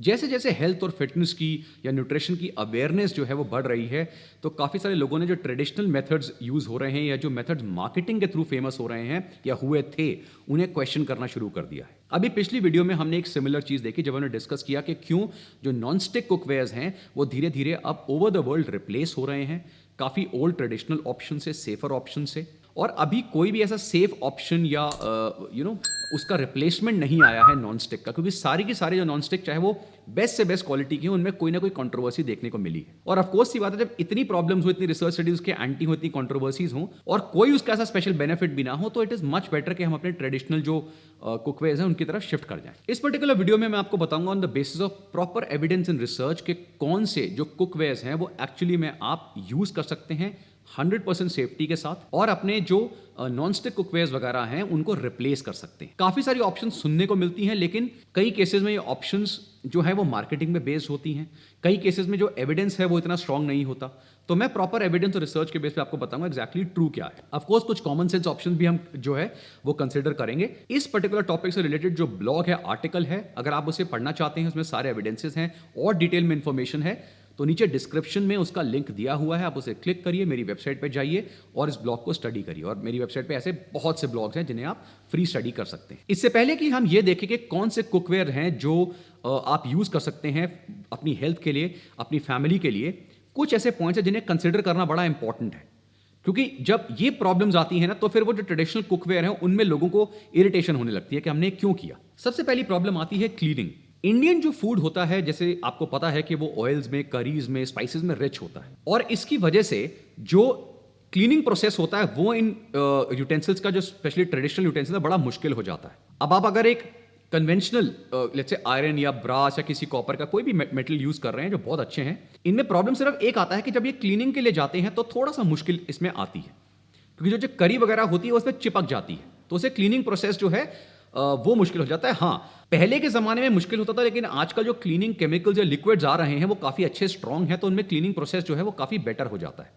जैसे जैसे हेल्थ और फिटनेस की या न्यूट्रिशन की अवेयरनेस जो है वो बढ़ रही है, तो काफ़ी सारे लोगों ने जो ट्रेडिशनल मेथड्स यूज़ हो रहे हैं या जो मेथड्स मार्केटिंग के थ्रू फेमस हो रहे हैं या हुए थे, उन्हें क्वेश्चन करना शुरू कर दिया है। अभी पिछली वीडियो में हमने एक सिमिलर चीज़ देखी जब हमने डिस्कस किया कि क्यों जो नॉन स्टिक कुकवेयर्स हैं वो धीरे धीरे अब ओवर द वर्ल्ड रिप्लेस हो रहे हैं काफ़ी ओल्ड ट्रेडिशनल ऑप्शन से, सेफर ऑप्शन से। और अभी कोई भी ऐसा सेफ ऑप्शन या उसका रिप्लेसमेंट नहीं आया है नॉन स्टिक का, क्योंकि सारी की सारी जो नॉन स्टिक चाहे वो बेस्ट से बेस्ट क्वालिटी की, उनमें कोई ना कोई कंट्रोवर्सी देखने को मिली है। और ऑफ कोर्स सी बात है, जब इतनी प्रॉब्लम्स हो, इतनी रिसर्च स्टडीज के एंटी हो, इतनी कंट्रोवर्सीज हो और कोई उसका ऐसा स्पेशल बेनिफिट भी ना हो, तो इट इज मच बेटर कि हम अपने ट्रेडिशनल जो कुकवेयर्स हैं उनकी तरफ शिफ्ट कर जाएं। इस पर्टिकुलर वीडियो में मैं आपको बताऊंगा on the basis of proper evidence in research के कौन से जो कुकवेयर्स हैं वो एक्चुअली में आप यूज कर सकते हैं 100% सेफ्टी के साथ, और अपने जो नॉन स्टिक कुकवेयर्स वगैरह हैं उनको रिप्लेस कर सकते हैं। काफ़ी सारी ऑप्शंस सुनने को मिलती हैं, लेकिन कई केसेस में ये ऑप्शंस जो है वो मार्केटिंग में बेस्ड होती हैं। कई केसेस में जो एविडेंस है वो इतना स्ट्रांग नहीं होता। तो मैं प्रॉपर एविडेंस और रिसर्च के बेस पे आपको बताऊंगा एग्जैक्टली ट्रू क्या है। ऑफ कोर्स कुछ कॉमन सेंस ऑप्शन भी हम जो है वो कंसिडर करेंगे। इस पर्टिकुलर टॉपिक से रिलेटेड जो ब्लॉग है, आर्टिकल है, अगर आप उसे पढ़ना चाहते हैं, उसमें सारे एविडेंसेस हैं और डिटेल में इंफॉर्मेशन है, तो नीचे डिस्क्रिप्शन में उसका लिंक दिया हुआ है, आप उसे क्लिक करिए, मेरी वेबसाइट पे जाइए और इस ब्लॉग को स्टडी करिए। और मेरी वेबसाइट पे ऐसे बहुत से ब्लॉग्स हैं जिन्हें आप फ्री स्टडी कर सकते हैं। इससे पहले कि हम ये देखें कि कौन से कुकवेयर हैं जो आप यूज कर सकते हैं अपनी हेल्थ के लिए, अपनी फैमिली के लिए, कुछ ऐसे पॉइंट्स हैं जिन्हें कंसिडर करना बड़ा इंपॉर्टेंट है। क्योंकि जब ये प्रॉब्लम्स आती है ना, तो फिर वो जो ट्रेडिशनल कुकवेयर हैं उनमें लोगों को इरिटेशन होने लगती है कि हमने क्यों किया। सबसे पहली प्रॉब्लम आती है क्लीनिंग। इंडियन जो फूड होता है, जैसे आपको पता है कि वो ऑयल्स में, करीज में, स्पाइसेस में रिच होता है, और इसकी वजह से जो क्लीनिंग प्रोसेस होता है वो इन यूटेंसिल्स का, जो स्पेशली ट्रेडिशनल यूटेंसिल है, बड़ा मुश्किल हो जाता है। अब आप अगर एक कन्वेंशनल लेट्स से आयरन या ब्रास या किसी कॉपर का कोई भी मेटल यूज कर रहे हैं जो बहुत अच्छे हैं, इनमें प्रॉब्लम सिर्फ एक आता है कि जब ये क्लीनिंग के लिए जाते हैं तो थोड़ा सा मुश्किल इसमें आती है, क्योंकि जो करी वगैरह होती है उसमें चिपक जाती है, तो उसे क्लीनिंग प्रोसेस जो है वो मुश्किल हो जाता है। हाँ, पहले के ज़माने में मुश्किल होता था, लेकिन आजकल जो क्लीनिंग केमिकल्स या लिक्विड्स आ रहे हैं वो काफ़ी अच्छे स्ट्रॉन्ग हैं, तो उनमें क्लीनिंग प्रोसेस जो है वो काफ़ी बेटर हो जाता है।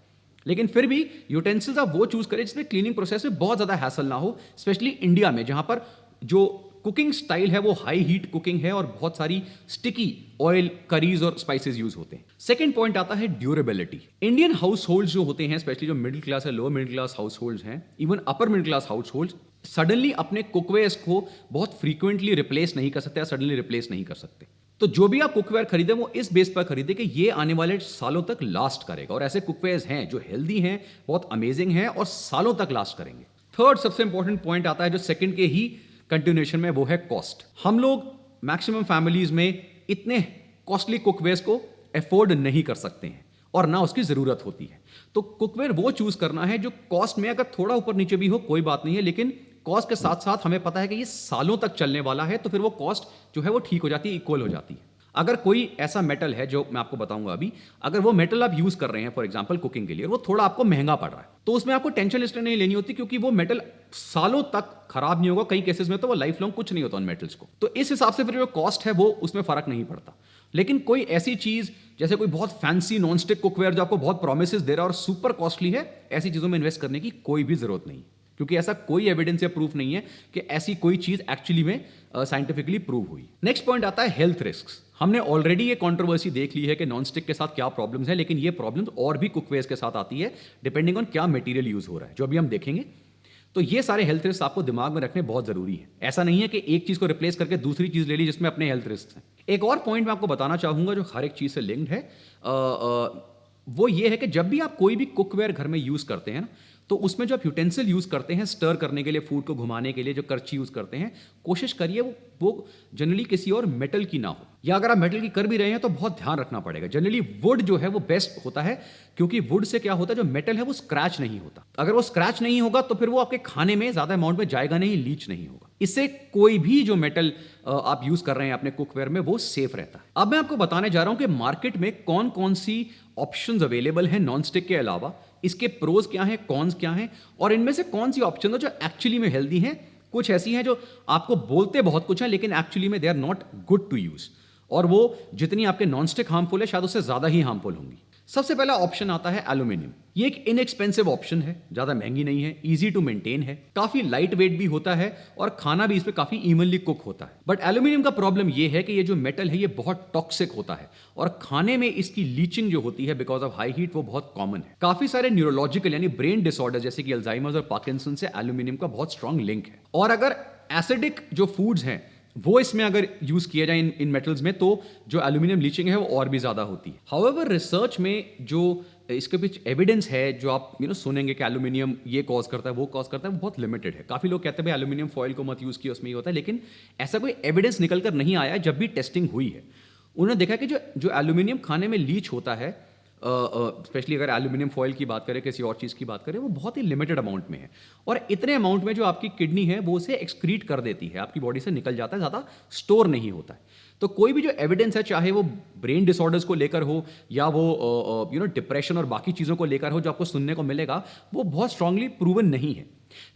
लेकिन फिर भी यूटेंसिल्स आप वो चूज़ करें जिसमें क्लीनिंग प्रोसेस में बहुत ज़्यादा हैसल ना हो, स्पेशली इंडिया में जहाँ पर जो कुकिंग स्टाइल है वो हाई हीट कुकिंग है और बहुत सारी स्टिकी ऑयल, करीज और स्पाइसेस यूज होते हैं। सेकंड पॉइंट आता है ड्यूरेबिलिटी। इंडियन हाउस होल्ड्स जो होते हैं, स्पेशली जो मिडिल क्लास है, lower middle class households हैं, even upper middle class households suddenly अपने कुकवेयर्स को बहुत फ्रीक्वेंटली रिप्लेस नहीं कर सकते या सडनली रिप्लेस नहीं कर सकते। तो जो भी आप कुकवेयर खरीदें वो इस बेस पर खरीदें कि ये आने वाले सालों तक लास्ट करेगा, और ऐसे कुकवेयर्स हैं जो हेल्दी हैं, बहुत अमेजिंग हैं और सालों तक लास्ट करेंगे। थर्ड सबसे इंपॉर्टेंट पॉइंट आता है जो सेकंड के ही कंटिन्यूएशन में, वो है कॉस्ट। हम लोग मैक्सिमम फैमिलीज में इतने कॉस्टली कुकवेयर्स को अफोर्ड नहीं कर सकते हैं और ना उसकी जरूरत होती है। तो कुकवेयर वो चूज करना है जो कॉस्ट में अगर थोड़ा ऊपर नीचे भी हो कोई बात नहीं है, लेकिन कॉस्ट के साथ साथ हमें पता है कि ये सालों तक चलने वाला है, तो फिर वो कॉस्ट जो है वो ठीक हो जाती है, इक्वल हो जाती है। अगर कोई ऐसा मेटल है जो मैं आपको बताऊंगा अभी, अगर वो मेटल आप यूज कर रहे हैं फॉर एग्जांपल कुकिंग के लिए, वो थोड़ा आपको महंगा पड़ रहा है, तो उसमें आपको टेंशन इसलिए नहीं लेनी होती क्योंकि वो मेटल सालों तक खराब नहीं होगा। कई केसेस में तो वो लाइफ लॉन्ग कुछ नहीं होता उन मेटल्स को, तो इस हिसाब से फिर जो कॉस्ट है वो उसमें फर्क नहीं पड़ता। लेकिन कोई ऐसी चीज जैसे कोई बहुत फैंसी नॉन स्टिक कुकवेयर जो आपको बहुत प्रोमिसेस दे रहा है और सुपर कॉस्टली है, ऐसी चीजों में इन्वेस्ट करने की कोई भी जरूरत नहीं, क्योंकि ऐसा कोई एविडेंस या प्रूफ नहीं है कि ऐसी कोई चीज एक्चुअली में साइंटिफिकली प्रूव हुई। नेक्स्ट पॉइंट आता है हेल्थ रिस्क्स। हमने ऑलरेडी ये कंट्रोवर्सी देख ली है कि नॉन स्टिक के साथ क्या प्रॉब्लम्स है, लेकिन ये प्रॉब्लम्स और भी कुकवेयर्स के साथ आती है डिपेंडिंग ऑन क्या मटेरियल यूज हो रहा है, जो अभी हम देखेंगे। तो ये सारे हेल्थ रिस्क आपको दिमाग में रखने बहुत जरूरी है। ऐसा नहीं है कि एक चीज को रिप्लेस करके दूसरी चीज ले ली जिसमें अपने हेल्थ रिस्क हैं। एक और पॉइंट मैं आपको बताना चाहूंगा जो हर एक चीज से लिंक्ड है, वो ये है कि जब भी आप कोई भी कुकवेयर घर में यूज करते हैं ना, तो उसमें जो आप यूटेंसिल यूज करते हैं स्टर करने के लिए, फूड को घुमाने के लिए जो करछी यूज करते हैं, कोशिश करिए वो जनरली किसी और मेटल की ना हो, या अगर आप मेटल की कर भी रहे हैं तो बहुत ध्यान रखना पड़ेगा। जनरली वुड जो है वो बेस्ट होता है, क्योंकि वुड से क्या होता है, जो मेटल है वो स्क्रैच नहीं होता। अगर वो स्क्रैच नहीं होगा तो फिर वो आपके खाने में ज्यादा अमाउंट में जाएगा नहीं, लीच नहीं होगा। इससे कोई भी जो मेटल आप यूज कर रहे हैं अपने कुकवेयर में वो सेफ रहता है। अब मैं आपको बताने जा रहा हूं कि मार्केट में कौन कौन सी ऑप्शंस अवेलेबल हैं नॉन स्टिक के अलावा, इसके प्रोज क्या हैं, कॉन्स क्या हैं, और इनमें से कौन सी ऑप्शन है जो एक्चुअली में हेल्दी हैं। कुछ ऐसी हैं जो आपको बोलते बहुत कुछ है लेकिन एक्चुअली में they are not good to use, और वो जितनी आपके नॉन स्टिक हार्मफुल है शायद उससे ज्यादा ही हार्मफुल होंगी। सबसे पहला ऑप्शन आता है एल्यूमिनियम। ये एक इनएक्सपेंसिव ऑप्शन है, ज्यादा महंगी नहीं है, इजी टू मेंटेन है, काफी लाइट वेट भी होता है और खाना भी इसमें काफी इवनली कुक होता है। बट एल्यूमिनियम का प्रॉब्लम ये है कि ये जो मेटल है ये बहुत टॉक्सिक होता है और खाने में इसकी लीचिंग जो होती है बिकॉज ऑफ हाई हीट वो बहुत कॉमन है। काफी सारे न्यूरोलॉजिकल यानी ब्रेन डिसऑर्डर जैसे कि अल्जाइमर्स और पार्किंसन से एल्यूमिनियम का बहुत स्ट्रांग लिंक है। और अगर एसिडिक जो फूड्स हैं वो इसमें अगर यूज किया जाए इन मेटल्स में, तो जो एल्यूमिनियम लीचिंग है वो और भी ज्यादा होती है। हाउएवर रिसर्च में जो इसके पीछे एविडेंस है, जो आप सुनेंगे कि एल्यूमिनियम ये कॉज करता है वो कॉज करता है, वो बहुत लिमिटेड है। काफी लोग कहते हैं भाई एल्यूमिनियम फॉइल को मत यूज किया, उसमें ये होता है, लेकिन ऐसा कोई एविडेंस निकल कर नहीं आया। जब भी टेस्टिंग हुई है उन्होंने देखा कि जो एल्यूमिनियम खाने में लीच होता है, स्पेशली अगर एल्यूमिनियम फॉइल की बात करें, किसी और चीज़ की बात करें, वो बहुत ही लिमिटेड अमाउंट में है और इतने अमाउंट में जो आपकी किडनी है वो उसे एक्सक्रीट कर देती है, आपकी बॉडी से निकल जाता है, ज़्यादा स्टोर नहीं होता है। तो कोई भी जो एविडेंस है, चाहे वो ब्रेन डिसऑर्डर्स को लेकर हो या वो डिप्रेशन और बाकी चीज़ों को लेकर हो, जो आपको सुनने को मिलेगा वो बहुत स्ट्रांगली प्रूवन नहीं है।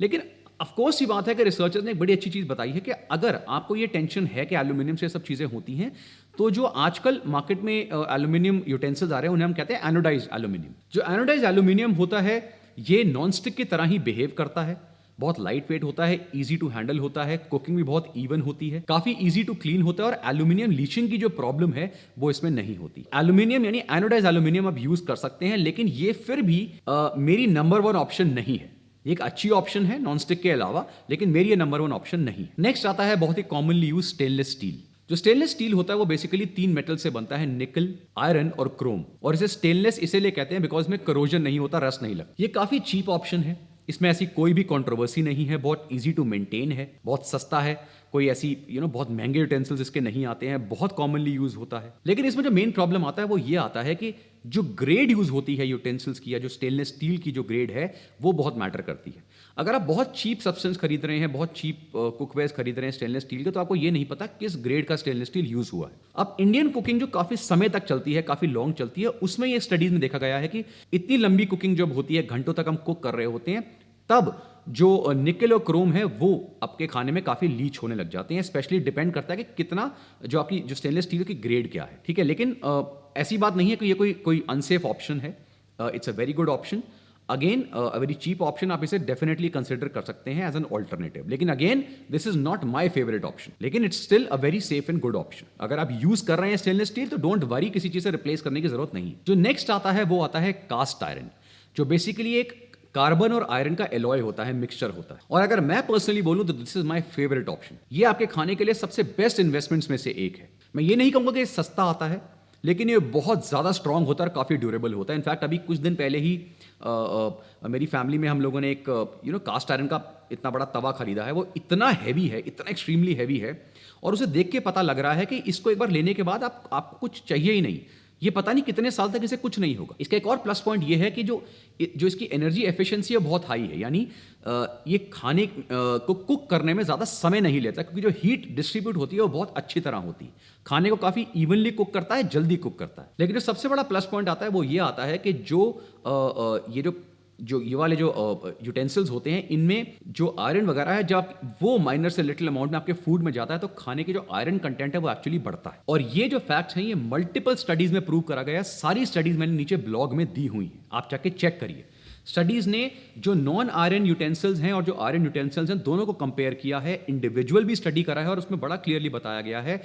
लेकिन ऑफकोर्स ये बात है कि रिसर्चर्स ने एक बड़ी अच्छी चीज़ बताई है कि अगर आपको ये टेंशन है कि एल्यूमिनियम से सब चीज़ें होती हैं, तो जो आजकल मार्केट में एल्यूमिनियम यूटेंसिल्स आ रहे हैं उन्हें हम कहते हैं एनोडाइज्ड एल्यूमिनियम। जो एनोडाइज्ड एल्यूमिनियम होता है ये नॉन स्टिक की तरह ही बिहेव करता है, बहुत लाइट वेट होता है, इजी टू हैंडल होता है, कुकिंग भी बहुत इवन होती है, काफी इजी टू क्लीन होता है और एल्यूमिनियम लीचिंग की जो प्रॉब्लम है वो इसमें नहीं होती। एल्यूमिनियम यानी एनोडाइज्ड एल्यूमिनियम आप यूज कर सकते हैं, लेकिन ये फिर भी मेरी नंबर 1 ऑप्शन नहीं है। एक अच्छी ऑप्शन है नॉन स्टिक के अलावा, लेकिन मेरी ये नंबर 1 ऑप्शन नहीं। नेक्स्ट आता है बहुत ही कॉमनली यूज स्टेनलेस स्टील। जो स्टेनलेस स्टील होता है वो बेसिकली 3 मेटल से बनता है, निकल, आयरन और क्रोम। और इसे स्टेनलेस इसीलिए कहते हैं बिकॉज में करोजन नहीं होता, रस्ट नहीं लगता। ये काफी चीप ऑप्शन है, इसमें ऐसी कोई भी कंट्रोवर्सी नहीं है, बहुत इजी टू मेंटेन है, बहुत सस्ता है, कोई ऐसी बहुत महंगे यूटेंसिल्स इसके नहीं आते हैं, बहुत कॉमनली यूज होता है। लेकिन इसमें जो मेन प्रॉब्लम आता है वो ये आता है कि जो ग्रेड यूज होती है यूटेंसिल्स की या जो स्टेनलेस स्टील की जो ग्रेड है वो बहुत मैटर करती है। अगर आप बहुत चीप सब्सटेंस खरीद रहे हैं, बहुत चीप कुकवेयर्स खरीद रहे हैं स्टेनलेस स्टील के, तो आपको ये नहीं पता किस ग्रेड का स्टेनलेस स्टील यूज हुआ है। अब इंडियन कुकिंग जो काफी समय तक चलती है, काफी लॉन्ग चलती है, उसमें ये स्टडीज में देखा गया है कि इतनी लंबी कुकिंग जब होती है, घंटों तक हम कुक कर रहे होते हैं, तब जो निकेल और क्रोम है वो आपके खाने में काफी लीच होने लग जाते हैं। स्पेशली डिपेंड करता है कि कितना जो आपकी जो स्टेनलेस स्टील की ग्रेड क्या है, ठीक है। लेकिन ऐसी बात नहीं है कि ये कोई अनसेफ ऑप्शन है, it's a very good option. Again a very cheap option, आप इसे डेफिनेटली कंसिडर कर सकते हैं एज एन ऑल्टरनेटिव। लेकिन again this is not my favourite option, लेकिन it's still a very safe and good option. अगर आप यूज कर रहे हैं स्टेनलेस स्टील तो डोंट वरी, किसी चीज से रिप्लेस करने की जरूरत नहीं। जो नेक्स्ट आता है वो आता है कास्ट आयरन, जो बेसिकली एक कार्बन और आयरन का एलॉय होता है, मिक्सचर होता है। और अगर मैं पर्सनली बोलूं तो this is my favourite option. ये आपके खाने के लिए सबसे बेस्ट इन्वेस्टमेंट्स में से एक है। मैं ये नहीं कहूंगा कि सस्ता आता है, लेकिन ये बहुत ज़्यादा स्ट्रांग होता है और काफ़ी ड्यूरेबल होता है। इनफैक्ट अभी कुछ दिन पहले ही मेरी फैमिली में हम लोगों ने एक कास्ट आयरन का इतना बड़ा तवा खरीदा है। वो इतना हैवी है, इतना एक्सट्रीमली हैवी है, और उसे देख के पता लग रहा है कि इसको एक बार लेने के बाद आपको कुछ चाहिए ही नहीं। ये पता नहीं कितने साल तक इसे कुछ नहीं होगा। इसका एक और प्लस पॉइंट ये है कि जो इसकी एनर्जी एफिशिएंसी है बहुत हाई है, यानी ये खाने को कुक करने में ज़्यादा समय नहीं लेता, क्योंकि जो हीट डिस्ट्रीब्यूट होती है वो बहुत अच्छी तरह होती है। खाने को काफ़ी इवनली कुक करता है, जल्दी कुक करता है। लेकिन जो सबसे बड़ा प्लस पॉइंट आता है वो ये आता है कि ये वाले जो यूटेंसिल्स होते हैं, इनमें जो आयरन वगैरह है, जब वो माइनर से लिटिल अमाउंट में आपके फूड में जाता है तो खाने के जो आयरन कंटेंट है वो एक्चुअली बढ़ता है। और ये जो फैक्ट्स हैं ये मल्टीपल स्टडीज में प्रूव करा गया। सारी स्टडीज मैंने नीचे ब्लॉग में दी हुई हैं, आप जाके चेक करिए। स्टडीज ने जो नॉन आयरन यूटेंसिल्स हैं और जो आयरन यूटेंसिल्स हैं दोनों को कंपेयर किया है, इंडिविजुअल भी स्टडी करा है, और उसमें बड़ा क्लियरली बताया गया है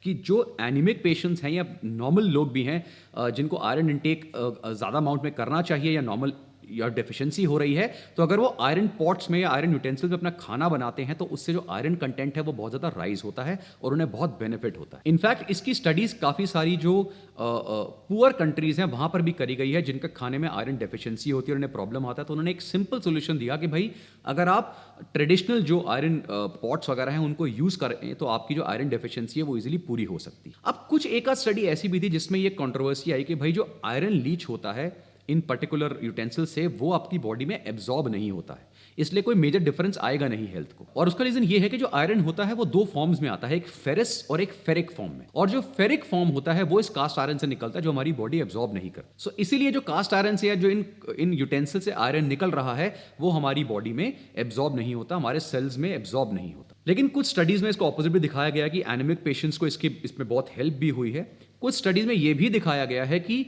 कि जो एनीमिक पेशेंट्स हैं या नॉर्मल लोग भी हैं जिनको आयरन इंटेक ज़्यादा अमाउंट में करना चाहिए या नॉर्मल या डेफिशिएंसी हो रही है, तो अगर वो आयरन पॉट्स में या आयरन यूटेंसिल्स में अपना खाना बनाते हैं तो उससे जो आयरन कंटेंट है वो बहुत ज़्यादा राइज होता है और उन्हें बहुत बेनिफिट होता है। इनफैक्ट इसकी स्टडीज़ काफ़ी सारी जो पुअर कंट्रीज़ हैं वहाँ पर भी करी गई है, जिनके खाने में आयरन डेफिशिएंसी होती है और उन्हें प्रॉब्लम आता है। तो उन्होंने एक सिंपल सोल्यूशन दिया कि भाई अगर आप ट्रेडिशनल जो आयरन पॉट्स वगैरह हैं उनको यूज़ करें तो आपकी जो आयरन डेफिशिएंसी है वो इजीली पूरी हो सकती है। अब कुछ एक आध स्टडी ऐसी भी थी जिसमें ये कंट्रोवर्सी आई कि भाई जो आयरन लीच होता है इन पर्टिकुलर यूटेंसिल से वो आपकी बॉडी में एब्जॉर्ब नहीं होता है, इसलिए कोई मेजर डिफरेंस आएगा नहीं हेल्थ को। और उसका रीजन ये है कि जो आयरन होता है वो 2 फॉर्म्स में आता है, एक फेरस और एक फेरिक फॉर्म में, और जो फेरिक फॉर्म होता है वो इस कास्ट आयरन से निकलता है जो हमारी बॉडी एब्जॉर्ब नहीं करती। सो इसीलिए जो कास्ट आयरन से या जो इन यूटेंसिल से आयरन निकल रहा है वो हमारी बॉडी में एब्जॉर्ब नहीं होता, हमारे सेल्स में एब्जॉर्ब नहीं होता। लेकिन कुछ स्टडीज में इसको ऑपोजिट भी दिखाया गया कि एनीमिक पेशेंट्स को इसमें बहुत हेल्प भी हुई है। कुछ स्टडीज में ये भी दिखाया गया है कि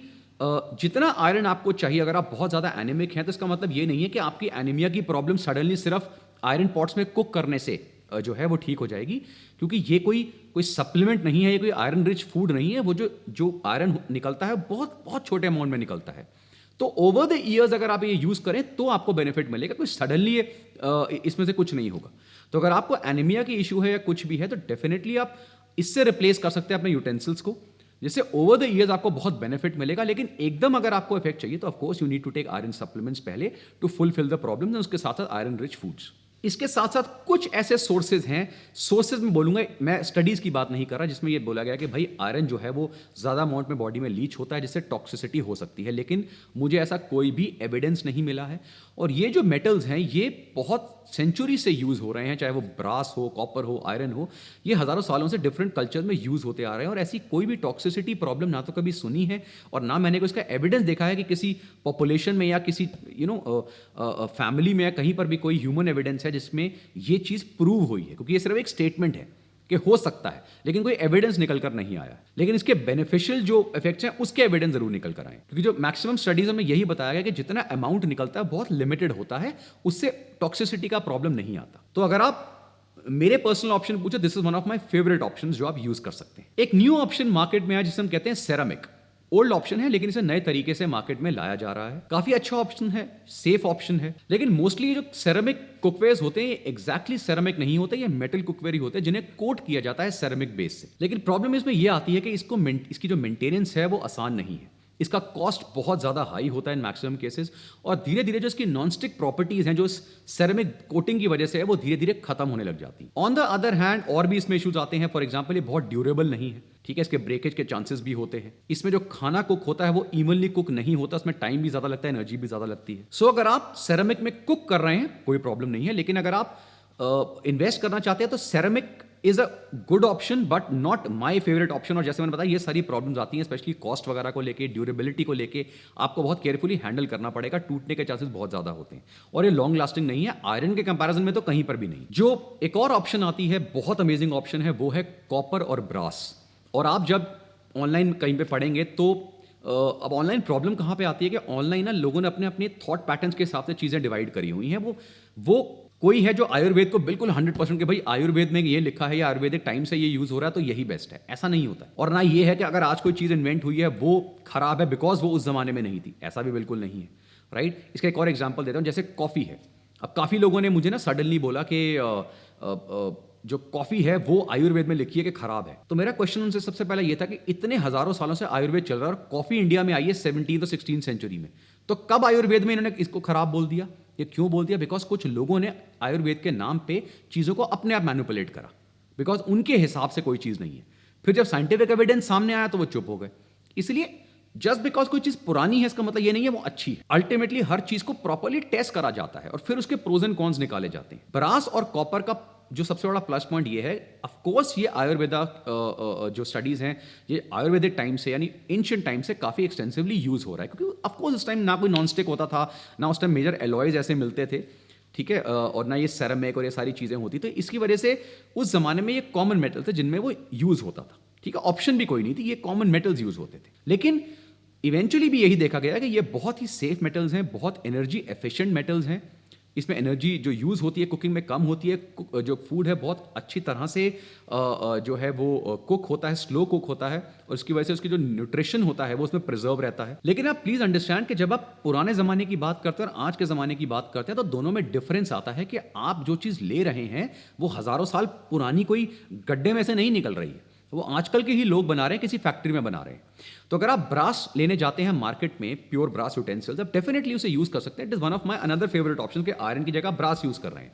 जितना आयरन आपको चाहिए, अगर आप बहुत ज़्यादा एनीमिक हैं तो इसका मतलब ये नहीं है कि आपकी एनीमिया की प्रॉब्लम सडनली सिर्फ आयरन पॉट्स में कुक करने से जो है वो ठीक हो जाएगी, क्योंकि ये कोई सप्लीमेंट नहीं है, ये कोई आयरन रिच फूड नहीं है। वो जो आयरन निकलता है बहुत बहुत छोटे अमाउंट में निकलता है। तो ओवर द ईयर्स अगर आप ये यूज़ करें तो आपको बेनिफिट मिलेगा, कोई सडनली इसमें से कुछ नहीं होगा। तो अगर आपको एनीमिया की इशू है या कुछ भी है तो डेफिनेटली आप इससे रिप्लेस कर सकते हैं अपने यूटेंसिल्स को, जिससे ओवर द ईयर्स आपको बहुत बेनिफिट मिलेगा। लेकिन एकदम अगर आपको इफेक्ट चाहिए तो of course you need to take iron supplements पहले टू फुलफिल द प्रॉब्लम, उसके साथ साथ आयरन रिच फूड्स। इसके साथ साथ कुछ ऐसे सोर्सेज हैं, सोर्सेज में बोलूंगा, मैं स्टडीज की बात नहीं कर रहा जिसमें ये बोला गया कि भाई आयरन जो है वो ज़्यादा अमाउंट में बॉडी में लीच होता है जिससे टॉक्सिसिटी हो सकती है, लेकिन मुझे ऐसा कोई भी एविडेंस नहीं मिला है। और ये जो मेटल्स हैं ये बहुत सेंचुरी से यूज़ हो रहे हैं, चाहे वो ब्रास हो, कॉपर हो, आयरन हो, ये हज़ारों सालों से डिफरेंट कल्चर में यूज़ होते आ रहे हैं और ऐसी कोई भी टॉक्सिसिटी प्रॉब्लम ना तो कभी सुनी है और ना मैंने कोई इसका एविडेंस देखा है कि किसी पॉपुलेशन में या किसी फैमिली में या कहीं पर भी कोई ह्यूमन एविडेंस है जिसमें ये चीज़ प्रूव हुई है, क्योंकि ये सिर्फ एक स्टेटमेंट है कि हो सकता है, लेकिन कोई एविडेंस निकल कर नहीं आया। लेकिन इसके बेनिफिशियल जो इफेक्ट्स हैं उसके एविडेंस जरूर निकल कर आए, क्योंकि जो मैक्सिमम स्टडीज में यही बताया गया कि जितना अमाउंट निकलता है बहुत लिमिटेड होता है, उससे टॉक्सिसिटी का प्रॉब्लम नहीं आता। तो अगर आप मेरे पर्सनल ऑप्शन पूछे, this is one of my favourite options जो आप यूज कर सकते हैं। एक न्यू ऑप्शन मार्केट में है जिसे हम कहते हैं सेरामिक। ओल्ड ऑप्शन है लेकिन इसे नए तरीके से मार्केट में लाया जा रहा है। काफी अच्छा ऑप्शन है, सेफ ऑप्शन है, लेकिन मोस्टली जो सेरामिक कुकवेयर्स होते हैं एग्जैक्टली सेरामिक नहीं होते, ये मेटल कुकवेयर ही होते हैं जिन्हें कोट किया जाता है सेरामिक बेस से। लेकिन प्रॉब्लम इसमें यह आती है कि इसकी जो मेंटेनेंस है वो आसान नहीं है, इसका कॉस्ट बहुत ज़्यादा हाई होता है इन मैक्सिमम केसेस, और धीरे धीरे जो इसकी नॉनस्टिक प्रॉपर्टीज हैं जो सेरेमिक कोटिंग की वजह से है वो धीरे धीरे खत्म होने लग जाती हैं। ऑन द अदर हैंड और भी इसमें इश्यूज आते हैं। फॉर एग्जांपल ये बहुत ड्यूरेबल नहीं है, ठीक है, इसके ब्रेकेज के चांसेस भी होते हैं। इसमें जो खाना कुक होता है वो इवनली कुक नहीं होता, उसमें टाइम भी ज़्यादा लगता है, एनर्जी भी ज़्यादा लगती है। सो अगर आप सेरेमिक में कुक कर रहे हैं कोई प्रॉब्लम नहीं है, लेकिन अगर आप इन्वेस्ट करना चाहते हैं तो ceramic is a good option but not my favourite option. और जैसे मैंने बताया ये सारी प्रॉब्लम्स आती हैं, स्पेशली कॉस्ट वगैरह को लेके, ड्यूरेबिलिटी को लेके आपको बहुत केयरफुली हैंडल करना पड़ेगा, टूटने के चांसेस बहुत ज़्यादा होते हैं और ये लॉन्ग लास्टिंग नहीं है आयरन के कंपैरिजन में तो कहीं पर भी नहीं। जो एक और ऑप्शन आती है, बहुत अमेजिंग ऑप्शन है, वो है कॉपर और ब्रास। और आप जब ऑनलाइन कहीं पे पढ़ेंगे तो अब ऑनलाइन प्रॉब्लम कहाँ पे आती है कि ऑनलाइन ना लोगों ने अपने अपने थॉट पैटर्न्स के हिसाब से चीज़ें डिवाइड करी हुई हैं। वो कोई है जो आयुर्वेद को बिल्कुल 100% कि भाई आयुर्वेद में ये लिखा है या आयुर्वेदिक टाइम से ये यूज हो रहा है तो यही बेस्ट है, ऐसा नहीं होता है। और ना ये है कि अगर आज कोई चीज़ इन्वेंट हुई है वो खराब है बिकॉज वो उस जमाने में नहीं थी, ऐसा भी बिल्कुल नहीं है, राइट। इसका एक और एग्जाम्पल देता हूँ, जैसे कॉफ़ी है। अब काफ़ी लोगों ने मुझे ना सडनली बोला कि जो कॉफ़ी है वो आयुर्वेद में लिखी है कि खराब है। तो मेरा क्वेश्चन उनसे सबसे पहले ये था कि इतने हजारों सालों से आयुर्वेद चल रहा है और कॉफ़ी इंडिया में आई है 17th और 16th सेंचुरी में, तो कब आयुर्वेद में इन्होंने इसको खराब बोल दिया? ये क्यों बोल दिया? बिकॉज कुछ लोगों ने आयुर्वेद के नाम पे चीज़ों को अपने आप मैनिपुलेट करा, बिकॉज उनके हिसाब से कोई चीज़ नहीं है। फिर जब साइंटिफिक एविडेंस सामने आया तो वो चुप हो गए। इसलिए जस्ट बिकॉज कोई चीज़ पुरानी है इसका मतलब ये नहीं है वो अच्छी है। अल्टीमेटली हर चीज़ को प्रॉपर्ली टेस्ट करा जाता है और फिर उसके प्रोज एंड कॉन्स निकाले जाते हैं। ब्रास और कॉपर का जो सबसे बड़ा प्लस पॉइंट ये है, ऑफ कोर्स ये आयुर्वेदा जो स्टडीज हैं ये आयुर्वेदिक टाइम से यानी एंशिएंट टाइम से काफ़ी एक्सटेंसिवली यूज़ हो रहा है, क्योंकि ऑफ कोर्स उस टाइम ना कोई नॉन स्टिक होता था, ना उस टाइम मेजर एलॉयज ऐसे मिलते थे, ठीक है, और ना ये सेरामिक और ये सारी चीज़ें होती। तो इसकी वजह से उस जमाने में ये कॉमन मेटल थे जिनमें वो यूज़ होता था, ठीक है, ऑप्शन भी कोई नहीं थी, ये कॉमन मेटल्स यूज़ होते थे। लेकिन इवेंचुअली भी यही देखा गया कि ये बहुत ही सेफ मेटल्स हैं, बहुत एनर्जी एफिशिएंट मेटल्स हैं, इसमें एनर्जी जो यूज़ होती है कुकिंग में कम होती है, जो फूड है बहुत अच्छी तरह से जो है वो कुक होता है, स्लो कुक होता है, और उसकी वजह से उसकी जो न्यूट्रिशन होता है वो उसमें प्रिजर्व रहता है। लेकिन आप प्लीज़ अंडरस्टैंड कि जब आप पुराने ज़माने की बात करते हैं और आज के ज़माने की बात करते हैं तो दोनों में डिफरेंस आता है कि आप जो चीज़ ले रहे हैं वो हज़ारों साल पुरानी कोई गड्ढे में से नहीं निकल रही है, वो आजकल के ही लोग बना रहे हैं, किसी फैक्ट्री में बना रहे हैं। तो अगर आप ब्रास लेने जाते हैं मार्केट में, प्योर ब्रास यूटेंसिल्स, आप डेफिनेटली उसे यूज़ कर सकते हैं। It is one of my another favourite option कि आयरन की जगह ब्रास यूज़ कर रहे हैं।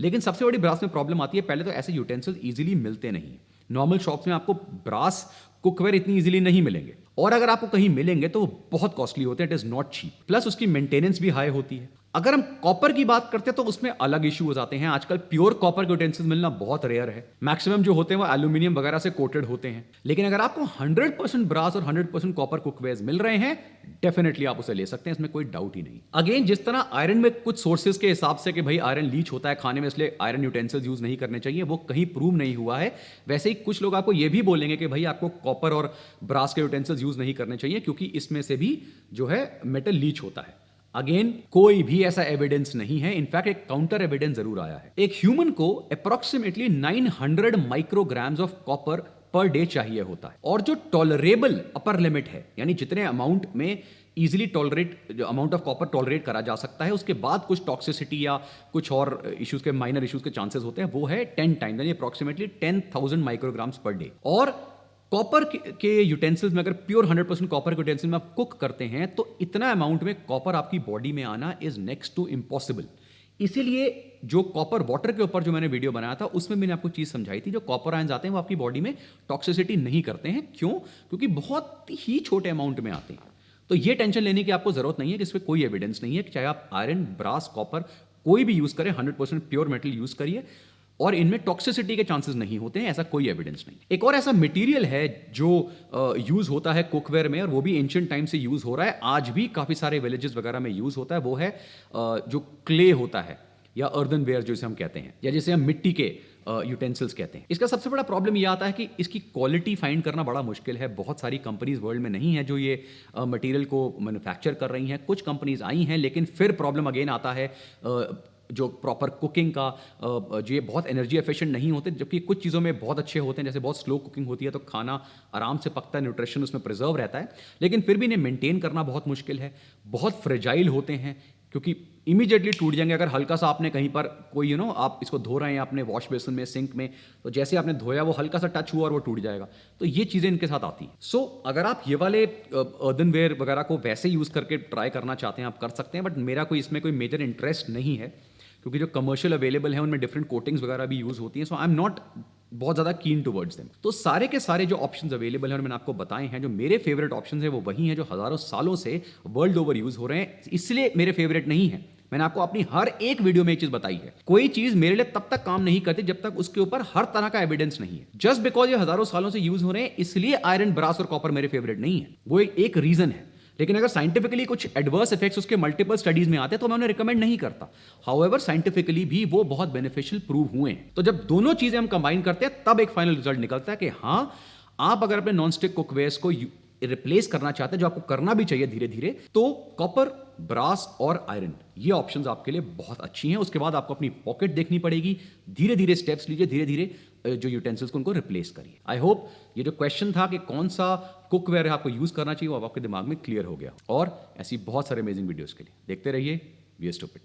लेकिन सबसे बड़ी ब्रास में प्रॉब्लम आती है, पहले तो ऐसे यूटेंसिल्स ईजिली मिलते नहीं हैं। नॉर्मल शॉप्स में आपको ब्रास कुकवेयर इतनी ईजिली नहीं मिलेंगे, और अगर आपको कहीं मिलेंगे तो वो बहुत कॉस्टली होते हैं, it is not cheap. Plus उसकी मेंटेनेंस भी हाई होती है। अगर हम कॉपर की बात करते हैं तो उसमें अलग इशू हो जाते हैं। आजकल प्योर कॉपर के यूटेंसिल्स मिलना बहुत रेयर है। मैक्सिमम जो होते हैं वो एल्यूमिनियम वगैरह से कोटेड होते हैं। लेकिन अगर आपको 100% ब्रास और 100% कॉपर कुकवेयर्स मिल रहे हैं, डेफिनेटली आप उसे ले सकते हैं, इसमें कोई डाउट ही नहीं। अगेन, जिस तरह आयरन में कुछ सोर्सेज के हिसाब से कि भाई आयरन लीच होता है खाने में, इसलिए आयरन यूटेंसिल्स यूज नहीं करने चाहिए, वो कहीं प्रूव नहीं हुआ है। वैसे ही कुछ लोग आपको ये भी बोलेंगे कि भाई आपको कॉपर और ब्रास के यूटेंसिल्स यूज नहीं करने चाहिए क्योंकि इसमें से भी जो है मेटल लीच होता है। अगेन, कोई भी ऐसा एविडेंस नहीं है। इनफैक्ट एक काउंटर एविडेंस जरूर आया है। एक ह्यूमन को approximately 900 micrograms of copper per day चाहिए होता है, और जो टॉलरेबल अपर लिमिट है, यानी जितने अमाउंट में easily tolerate amount of copper tolerate करा जा सकता है, उसके बाद कुछ टॉक्सिसिटी या कुछ और इश्यूज के माइनर इश्यूज के चांसेस होते हैं, वो है 10 टाइम्स, यानी अप्रोक्सीमेटली 10,000 माइक्रोग्राम्स पर डे। और कॉपर के यूटेंसिल्स में अगर प्योर 100% कॉपर के यूटेंसिल में आप कुक करते हैं तो इतना अमाउंट में कॉपर आपकी बॉडी में आना इज नेक्स्ट टू इम्पॉसिबल। इसीलिए जो कॉपर वाटर के ऊपर जो मैंने वीडियो बनाया था उसमें मैंने आपको चीज समझाई थी, जो कॉपर आयंस आते हैं वो आपकी बॉडी में टॉक्सिसिटी नहीं करते हैं। क्यों? क्योंकि बहुत ही छोटे अमाउंट में आते हैं। तो ये टेंशन लेने की आपको जरूरत नहीं है कि इस पर कोई एविडेंस नहीं है कि चाहे आप आयरन, ब्रास, कॉपर कोई भी यूज करें, 100% प्योर मेटल यूज करिए और इनमें टॉक्सिसिटी के चांसेस नहीं होते हैं, ऐसा कोई एविडेंस नहीं। एक और ऐसा मटेरियल है जो यूज होता है कुकवेयर में, और वो भी एंशिएंट टाइम से यूज हो रहा है, आज भी काफी सारे विलेजेस वगैरह में यूज होता है। वो है जो क्ले होता है या अर्दनवेयर जिसे हम कहते हैं, या जिसे हम मिट्टी के यूटेंसिल्स कहते हैं। इसका सबसे बड़ा प्रॉब्लम यह आता है कि इसकी क्वालिटी फाइंड करना बड़ा मुश्किल है। बहुत सारी कंपनीज वर्ल्ड में नहीं है जो ये मटेरियल को मैन्युफैक्चर कर रही हैं। कुछ कंपनीज आई हैं, लेकिन फिर प्रॉब्लम अगेन आता है जो प्रॉपर कुकिंग का, जो ये बहुत एनर्जी एफिशिएंट नहीं होते, जबकि कुछ चीज़ों में बहुत अच्छे होते हैं, जैसे बहुत स्लो कुकिंग होती है तो खाना आराम से पकता है, न्यूट्रिशन उसमें प्रिजर्व रहता है, लेकिन फिर भी इन्हें मेंटेन करना बहुत मुश्किल है। बहुत फ्रेजाइल होते हैं क्योंकि इमीडिएटली टूट जाएंगे। अगर हल्का सा आपने कहीं पर कोई आप इसको धो रहे हैं अपने वॉश बेसिन में, सिंक में, तो जैसे आपने धोया वो हल्का सा टच हुआ और वो टूट जाएगा। तो ये चीज़ें इनके साथ आती हैं। सो अगर आप ये वाले अर्दनवेयर वगैरह को वैसे यूज़ करके ट्राई करना चाहते हैं, आप कर सकते हैं, बट मेरा कोई इसमें कोई मेजर इंटरेस्ट नहीं है क्योंकि जो कमर्शियल अवेलेबल है उनमें डिफरेंट कोटिंग्स वगैरह भी यूज होती हैं। सो आई एम नॉट बहुत ज़्यादा कीन टुवर्ड्स देम। तो सारे के सारे जो ऑप्शंस अवेलेबल हैं और मैंने आपको बताए हैं, जो मेरे फेवरेट ऑप्शंस हैं वो वही हैं जो हज़ारों सालों से वर्ल्ड ओवर यूज़ हो रहे हैं, इसलिए मेरे फेवरेट नहीं है। मैंने आपको अपनी हर एक वीडियो में एक चीज बताई है, कोई चीज मेरे लिए तब तक काम नहीं करती जब तक उसके ऊपर हर तरह का एविडेंस नहीं है। जस्ट बिकॉज ये हज़ारों सालों से यूज हो रहे हैं इसलिए आयरन, ब्रास और कॉपर मेरे फेवरेट नहीं है, वो एक रीजन है। लेकिन अगर साइंटिफिकली कुछ एडवर्स इफेक्ट्स उसके मल्टीपल स्टडीज में आते हैं तो मैं उन्हें रिकमेंड नहीं करता। हाउएवर साइंटिफिकली भी वो बहुत बेनिफिशियल प्रूव हुए हैं। तो जब दोनों चीजें हम कंबाइन करते हैं तब एक फाइनल रिजल्ट निकलता है कि हाँ, आप अगर अपने नॉनस्टिक कुकवेयर्स को रिप्लेस करना चाहते हैं, जो आपको करना भी चाहिए धीरे धीरे, तो कॉपर, ब्रास और आयरन ये ऑप्शंस आपके लिए बहुत अच्छी हैं। उसके बाद आपको अपनी पॉकेट देखनी पड़ेगी, धीरे धीरे स्टेप्स लीजिए, धीरे धीरे जो यूटेंसिल्स को उनको रिप्लेस करिए। आई होप ये जो क्वेश्चन था कि कौन सा कुकवेयर आपको यूज करना चाहिए वो अब आपके दिमाग में क्लियर हो गया। और ऐसी बहुत सारे अमेजिंग वीडियोस के लिए देखते रहिए वी आर स्टूपिड।